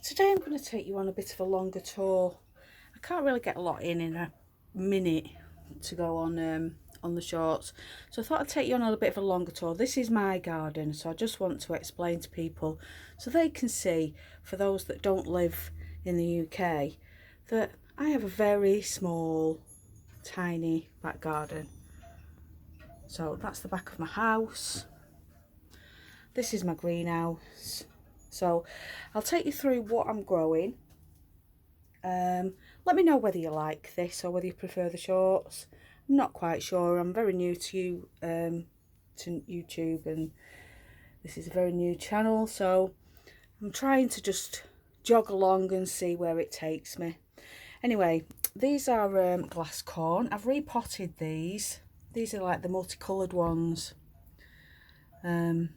Today I'm going to take you on a bit of a longer tour. I can't really get a lot in a minute to go on the shorts, so I thought I'd take you on a little bit of a longer tour. This is my garden, so I just want to explain to people so they can see, for those that don't live in the UK, that I have a very small, tiny back garden. So that's the back of my house. This is my greenhouse. So I'll take you through what I'm growing. Let me know whether you like this or whether you prefer the shorts. I'm not quite sure. I'm very new to YouTube, and this is a very new channel, so I'm trying to just jog along and see where it takes me. Anyway, these are glass corn. I've repotted these. These are like the multicoloured ones. So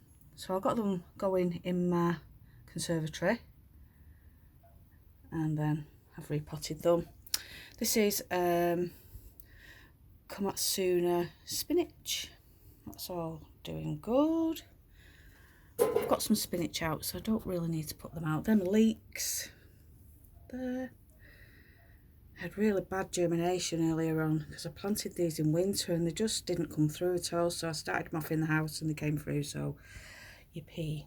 I've got them going in my conservatory, and then I've repotted them. This is Komatsuna spinach. That's all doing good. I've got some spinach out, so I don't really need to put them out. Them leeks there. I had really bad germination earlier on because I planted these in winter and they just didn't come through at all, so I started them off in the house and they came through, so yippee.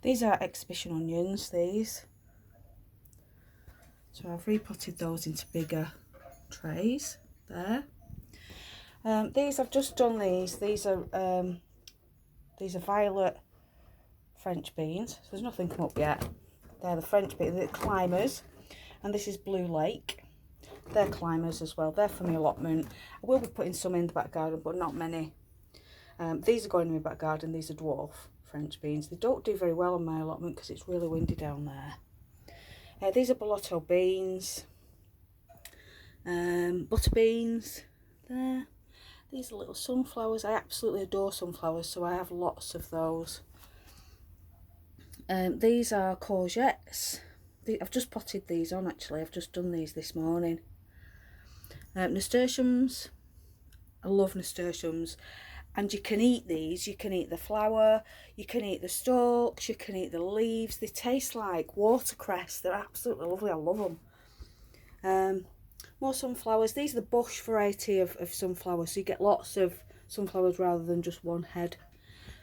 These are exhibition onions, these. So I've repotted those into bigger trays there. These, I've just done these. These are violet French beans. So there's nothing come up yet. They're the French beans, the climbers. And this is Blue Lake. They're climbers as well. They're for my allotment. I will be putting some in the back garden, but not many. These are going in my back garden. These are dwarf French beans. They don't do very well on my allotment because it's really windy down there. These are Bolotto beans. Butter beans there. These are little sunflowers. I absolutely adore sunflowers, so I have lots of those. These are courgettes. I've just potted these on, actually. I've just done these this morning. Nasturtiums. I love nasturtiums. And you can eat these. You can eat the flower. You can eat the stalks. You can eat the leaves. They taste like watercress. They're absolutely lovely. I love them. More sunflowers. These are the bush variety of sunflowers, so you get lots of sunflowers rather than just one head.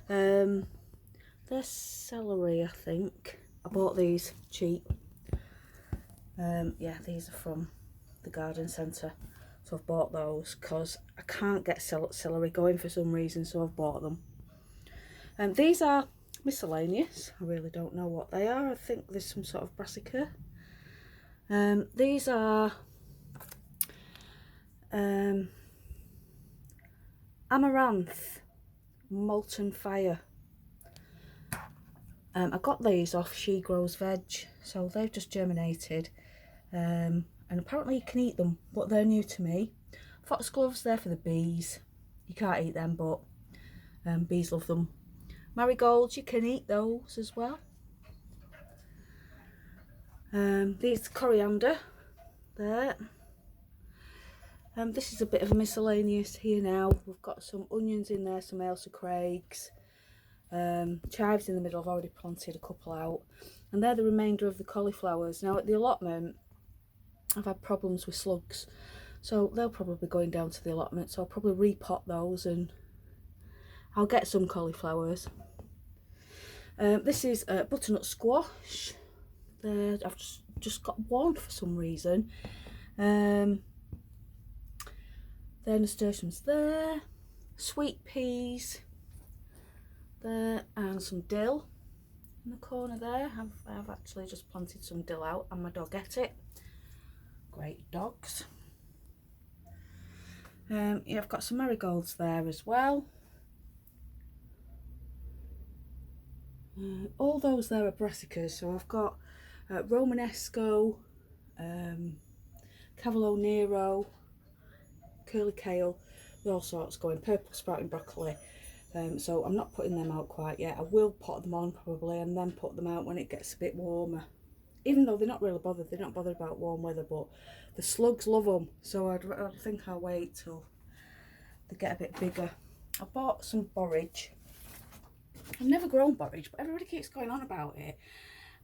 They're celery, I think. I bought these cheap. Yeah, these are from the garden centre, so I've bought those because I can't get celery going for some reason, so I've bought them. These are miscellaneous. I really don't know what they are. I think there's some sort of brassica. These are amaranth molten fire. I got these off She Grows Veg, so they've just germinated, and apparently you can eat them, but they're new to me. Foxgloves, they're for the bees. You can't eat them, but bees love them. Marigolds, you can eat those as well. These coriander there. This is a bit of a miscellaneous here now. We've got some onions in there, some Ailsa Craigs, chives in the middle. I've already planted a couple out, and they're the remainder of the cauliflowers. Now at the allotment I've had problems with slugs, so they'll probably be going down to the allotment, so I'll probably repot those and I'll get some cauliflowers. This is butternut squash. There, I've just got one for some reason. There, nasturtiums there, sweet peas there, and some dill in the corner there. I've actually just planted some dill out and my dog ate it. Great dogs. Yeah, I've got some marigolds there as well. All those there are brassicas, so I've got Romanesco, Cavolo Nero, curly kale, with all sorts going, purple sprouting broccoli. So I'm not putting them out quite yet. I will pot them on probably and then put them out when it gets a bit warmer. Even though they're not really bothered, they're not bothered about warm weather, but the slugs love them, so I think I'll wait till they get a bit bigger. I bought some borage. I've never grown borage, but everybody keeps going on about it.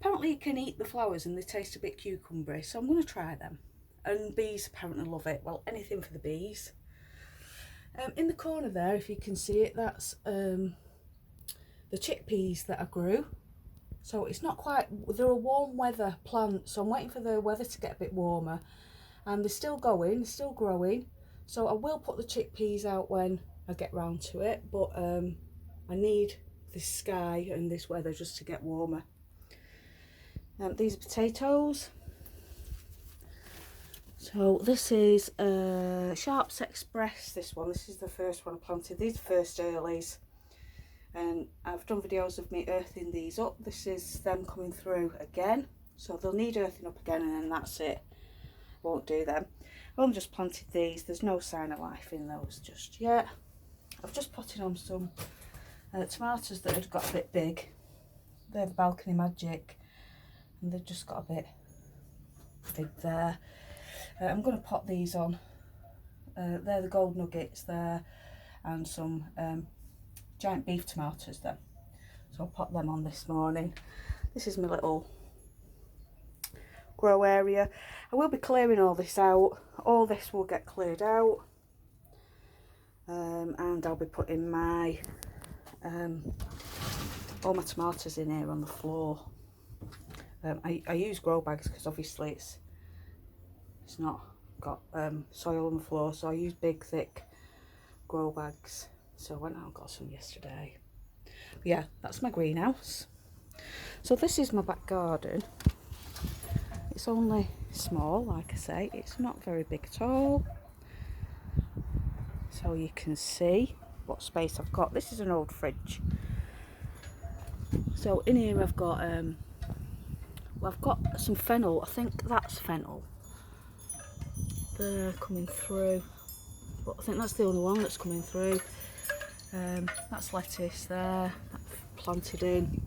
Apparently you can eat the flowers and they taste a bit cucumbery, so I'm going to try them. And bees apparently love it. Well, anything for the bees. In the corner there, if you can see it, that's the chickpeas that I grew. So it's not quite, they're a warm weather plant, so I'm waiting for the weather to get a bit warmer. And they're still going, still growing. So I will put the chickpeas out when I get round to it, but I need this sky and this weather just to get warmer. These are potatoes. So this is Sharps Express, this is the first one I planted. These are first earlies. And I've done videos of me earthing these up. This is them coming through again. So they'll need earthing up again and then that's it. Won't do them. I've only just planted these. There's no sign of life in those just yet. I've just potted on some tomatoes that had got a bit big. They're the Balcony Magic. And they've just got a bit big there. I'm going to pot these on. They're the gold nuggets there. And some giant beef tomatoes then. So I'll pop them on this morning. This is my little grow area. I will be clearing all this out. All this will get cleared out. And I'll be putting my all my tomatoes in here on the floor. I use grow bags because obviously it's not got soil on the floor, so I use big thick grow bags. So I went out and got some yesterday. But yeah, that's my greenhouse. So this is my back garden. It's only small, like I say. It's not very big at all. So you can see what space I've got. This is an old fridge. So in here I've got well, I've got some fennel. I think that's fennel. They're coming through. But I think that's the only one that's coming through. That's lettuce there, that's planted in.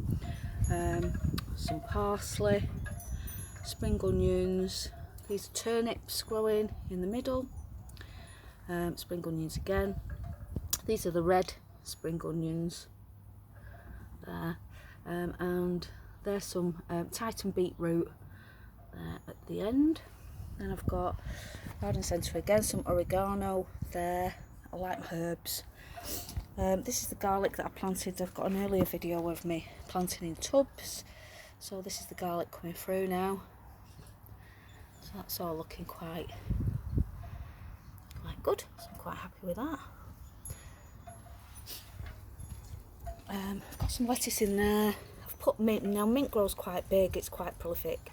Some parsley, spring onions. These are turnips growing in the middle. Spring onions again. These are the red spring onions there. And there's some Titan beetroot there at the end. Then I've got garden centre again, some oregano there. I like my herbs. This is the garlic that I planted. I've got an earlier video of me planting in tubs. So this is the garlic coming through now. So that's all looking quite good. So I'm quite happy with that. I've got some lettuce in there. I've put mint. Now mint grows quite big. It's quite prolific.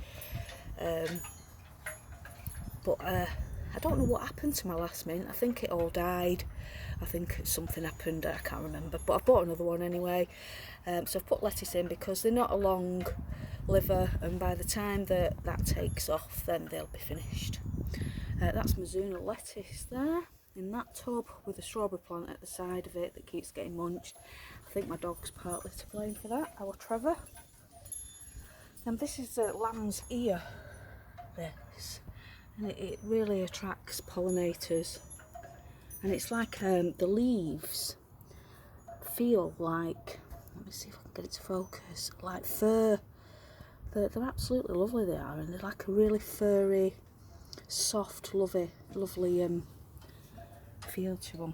But I don't know what happened to my last mint. I think it all died. I think something happened, I can't remember, but I bought another one anyway. So I've put lettuce in because they're not a long liver, and by the time that takes off, then they'll be finished. That's Mizuna lettuce there in that tub with a strawberry plant at the side of it that keeps getting munched. I think my dog's partly to blame for that, our Trevor. And this is a lamb's ear, this, and it really attracts pollinators. And it's like the leaves feel like, let me see if I can get it to focus, like fur. They're absolutely lovely, they are, and they're like a really furry, soft, lovely feel to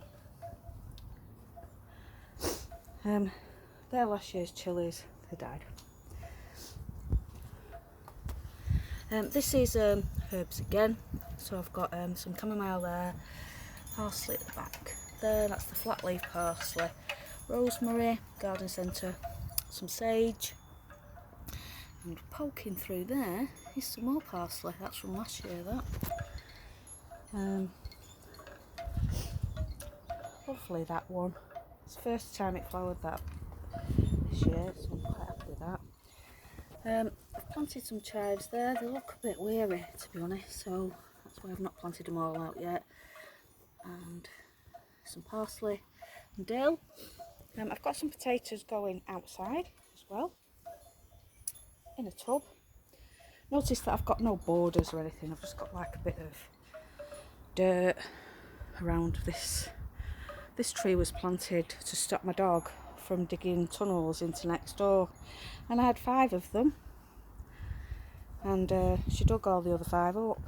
them. They're last year's chilies, they died. This is herbs again, so I've got some chamomile there, parsley at the back there, that's the flat leaf parsley, rosemary, garden centre, some sage, and poking through there is some more parsley. That's from last year, that. Lovely, that one. It's the first time it flowered that this year, so I'm quite happy with that. I've planted some chives there. They look a bit weary, to be honest, so that's why I've not planted them all out yet. And some parsley and dill. I've got some potatoes going outside as well, in a tub. Notice that I've got no borders or anything. I've just got like a bit of dirt around this. This tree was planted to stop my dog from digging tunnels into next door, and I had 5 of them. and she dug all the other 5 up.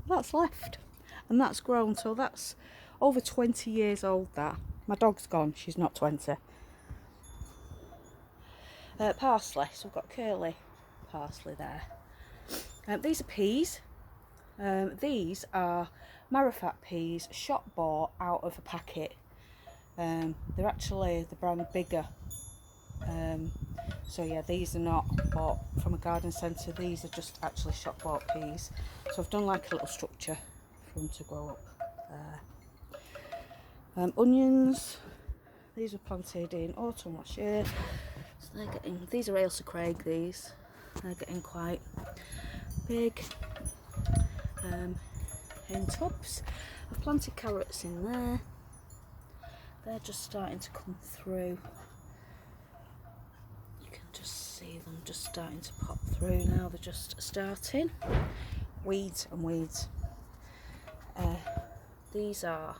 That's left, and that's grown, so that's over 20 years old. That my dog's gone, she's not 20. Parsley, so we've got curly parsley there. These are peas. These are Marifat peas, shop bought out of a packet. They're actually the brand Bigger. So yeah, these are not bought from a garden centre, these are just actually shop bought peas. So I've done like a little structure for them to grow up there. Onions, these were planted in autumn last year. So they're getting, these are Ailsa Craig, they're getting quite big in tubs. I've planted carrots in there, they're just starting to come through. You can just see them just starting to pop through now, they're just starting. Weeds and weeds. These are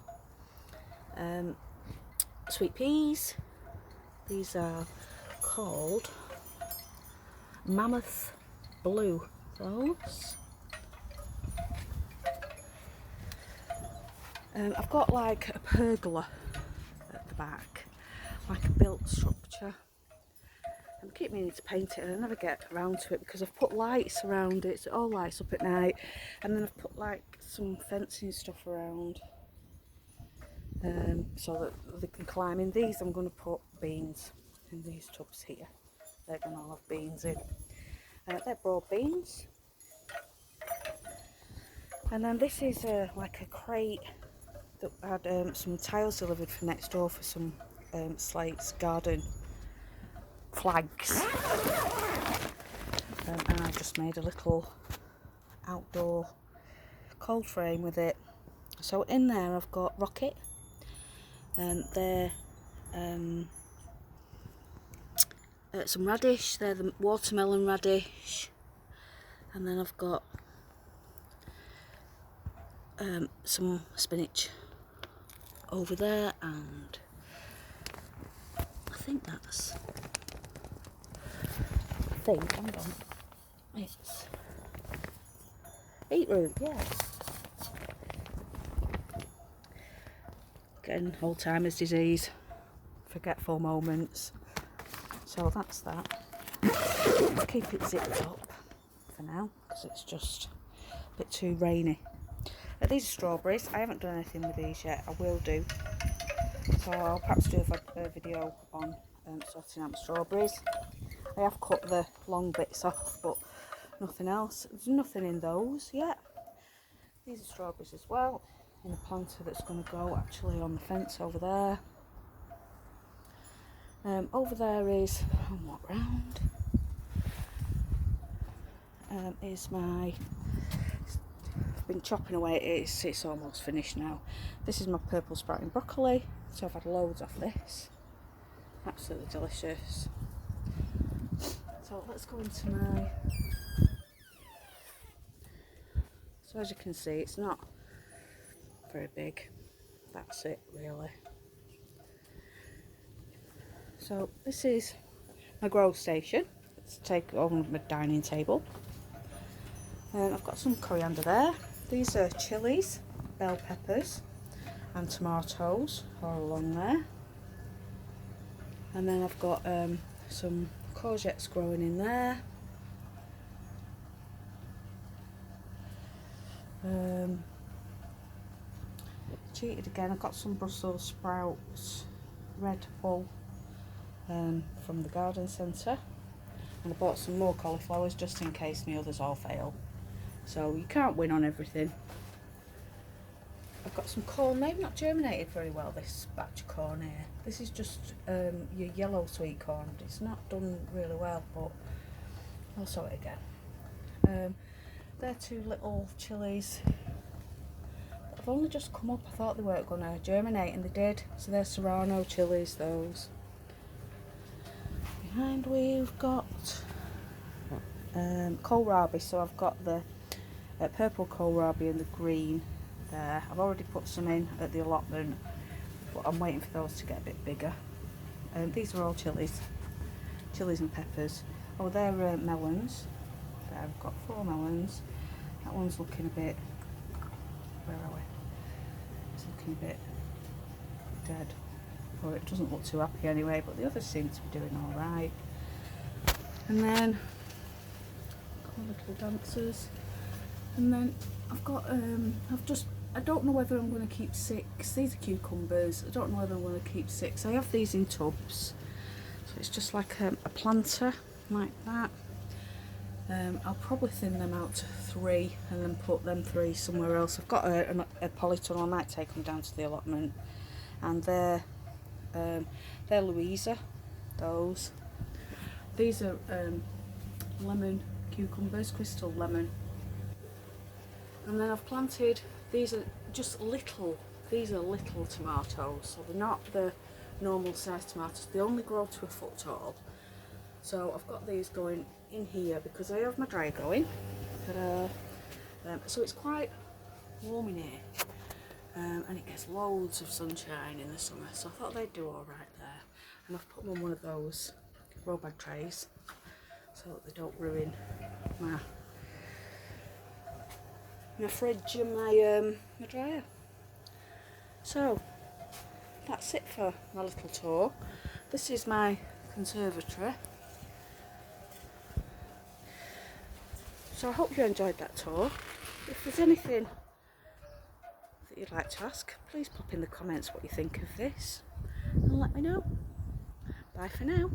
sweet peas. These are called Mammoth Blue. Those. I've got like a pergola at the back, like a built structure. I keep meaning to paint it and I never get around to it because I've put lights around it, so it all lights up at night, and then I've put like some fencing stuff around so that they can climb. In these I'm going to put beans in these tubs here. They're going to all have beans in. They're broad beans. And then this is like a crate that had some tiles delivered from next door for some slates garden flags. And I just made a little outdoor cold frame with it. So in there I've got rocket. They're some radish, they're the watermelon radish, and then I've got some spinach over there, and I think hang on, it's beetroot, yeah. Getting Alzheimer's disease, forgetful moments. So that's that. Let's keep it zipped up for now because it's just a bit too rainy. These are strawberries. I haven't done anything with these yet. I will do. So I'll perhaps do a video on sorting out my strawberries. I have cut the long bits off, but nothing else. There's nothing in those yet. These are strawberries as well, in a planter that's going to go actually on the fence over there. Over there is, what round, is my, I've been chopping away, it's almost finished now. This is my purple sprouting broccoli, so I've had loads of this, absolutely delicious. So let's go into my, so as you can see it's not very big, that's it really. So this is my grow station. Let's take over my dining table. I've got some coriander there. These are chilies, bell peppers and tomatoes all along there. And then I've got some courgettes growing in there. Cheated again, I've got some Brussels sprouts, Red Bull, from the garden centre, and I bought some more cauliflowers just in case my others all fail, so you can't win on everything. I've got some corn. They've not germinated very well, this batch of corn here. This is just your yellow sweet corn. It's not done really well, but I'll sow it again. They're 2 little chilies. They've only just come up. I thought they weren't going to germinate and they did, so they're Serrano chilies, those. Behind we've got kohlrabi, so I've got the purple kohlrabi and the green there. I've already put some in at the allotment, but I'm waiting for those to get a bit bigger. These are all chilies and peppers. Oh, they're melons there. I've got 4 melons. That one's looking a bit, where are we? It's looking a bit dead. Or it doesn't look too happy anyway, but the others seem to be doing alright. And then I've got my little dancers. And then I've got, I don't know whether I'm going to keep 6. These are cucumbers. I don't know whether I'm going to keep 6. I have these in tubs. So it's just like a planter, like that. I'll probably thin them out to 3 and then put them 3 somewhere else. I've got a polytunnel. I might take them down to the allotment. And they're Louisa, those. These are lemon cucumbers, crystal lemon. And then I've planted, these are just little, these are little tomatoes, so they're not the normal size tomatoes, they only grow to a foot tall. So I've got these going in here because I have my dryer going. So it's quite warm in here, and it gets loads of sunshine in the summer, so I thought they'd do alright there. And I've put them on one of those row bag trays so that they don't ruin my fridge and my dryer. So that's it for my little tour. This is my conservatory. So I hope you enjoyed that tour. If there's anything that you'd like to ask, please pop in the comments what you think of this and let me know. Bye for now.